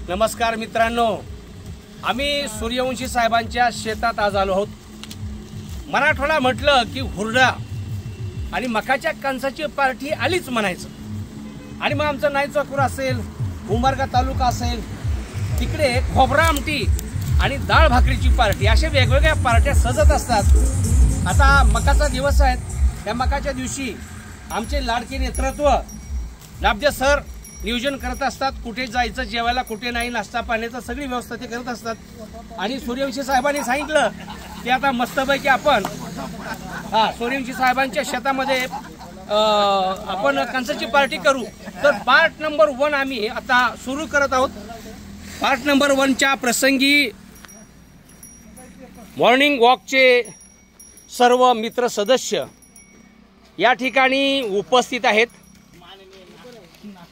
नमस्कार मित्रांनो, आम्ही सूर्यवंशी साहेबांच्या शेतात आज आलो आहोत। मराठवाडा म्हटलं की हुरडा आणि मकाच्या कणसाची पार्टी आलीच म्हणायचं। आणि मग आमचं नाईचोकूर असेल, उमरगा तालुका असेल, तिकडे खोबरा आमटी आणि डाळ भाकरीची पार्टी, अशा वेगवेगळ्या पार्ट्या सजत असतात। आता मकाचा दिवस आहे, त्या मकाच्या दिवशी आमचे लाडके नेतृत्व लाभजे सर नियोजन करत असतात। कुठे जायचं जेवायला, कुठे नाही, नाश्ता पाण्याचं सगळी व्यवस्था ते करत असतात। आणि सूर्यवंशी साहेबांनी सांगितलं की आता मस्तपैकी आपण सूर्यवंशी साहेबांच्या शेतामध्ये आपण कणसाची पार्टी करू। तर पार्ट नंबर 1 आम्ही आता सुरू करत आहोत। पार्ट नंबर 1च्या प्रसंगी मॉर्निंग वॉकचे सर्व मित्र सदस्य या ठिकाणी उपस्थित आहेत।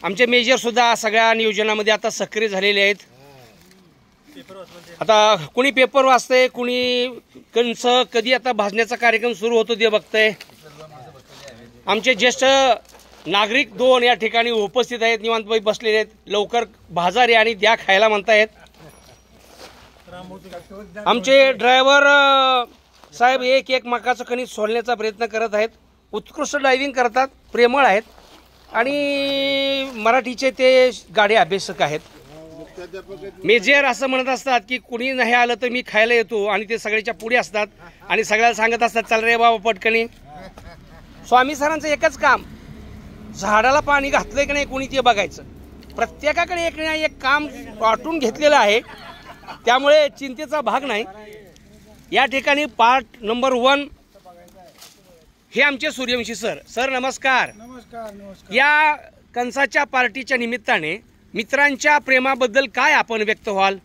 आमचे मेजर सुद्धा सगळ्या नियोजनामध्ये आता सक्रिय झालेले आहेत। आता कुणी पेपर वाचते, कुणी कंस कधी आता भाजण्याचा कार्यक्रम सुरू होतो ते बघतंय। आमचे ज्येष्ठ नागरिक 2 या ठिकाणी उपस्थित आहेत, निवांतबाई बसलेले आहेत। लवकर भाजा रे आणि द्या खायला म्हणतायत। आमचे ड्रायव्हर साहेब एक मकाचं कणीस सोडण्याचा प्रयत्न करत आहेत। उत्कृष्ट ड्रायव्हिंग करतात, प्रेमळ आहेत आणि मराठीचे ते गाडी अभ्यासक आहेत। मेजर असं म्हणत असतात की कुणी नाही आलं तर मी खायला येतो, आणि ते सगळ्याच्या पुढे असतात आणि सगळ्याला सांगत असतात चल रे बाबा पटकनी। स्वामी सरांचं एकच काम, झाडाला पाणी घातलंय की नाही कुणी ते बघायचं। प्रत्येकाकडे एक ना एक काम वाटून घेतलेलं आहे, त्यामुळे चिंतेचा भाग नाही। या ठिकाणी पार्ट नंबर 1 हे आमचे सूर्यवंशी सर नमस्कार। नमस्कार। या कणसाच्या पार्टीच्या निमित्ताने मित्रांच्या प्रेमाबद्दल काय आपण व्यक्त व्हाल?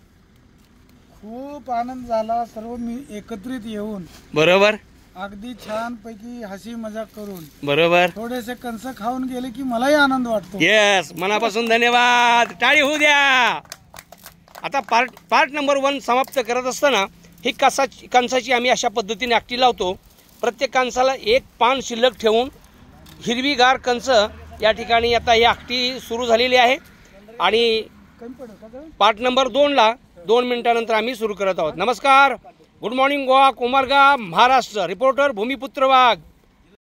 खूप आनंद झाला, सर्व मी एकत्रित येऊन। बरोबर, अगदी छान पैकी हसी मजाक करून, बरोबर, थोडेसे कंस खाऊन गेले की मलाही आनंद वाटतो। येस, मनापासून धन्यवाद, टाळी होऊ द्या। आता पार्ट नंबर 1 समाप्त करत असताना ही कणसाची आम्ही अशा पद्धतीने आखटी लावतो। प्रत्येक कणसाला एक पान शिल्लक ठेवून हिरवीगार कंस या ठिकाणी आता ही आखटी सुरू झालेली आहे। आणि पार्ट नंबर 2ला 2 मिनिटानंतर आम्ही सुरू करत आहोत। नमस्कार, good morning Goa, Umarga, Maharashtra. Reporter Bhumiputra वाघ।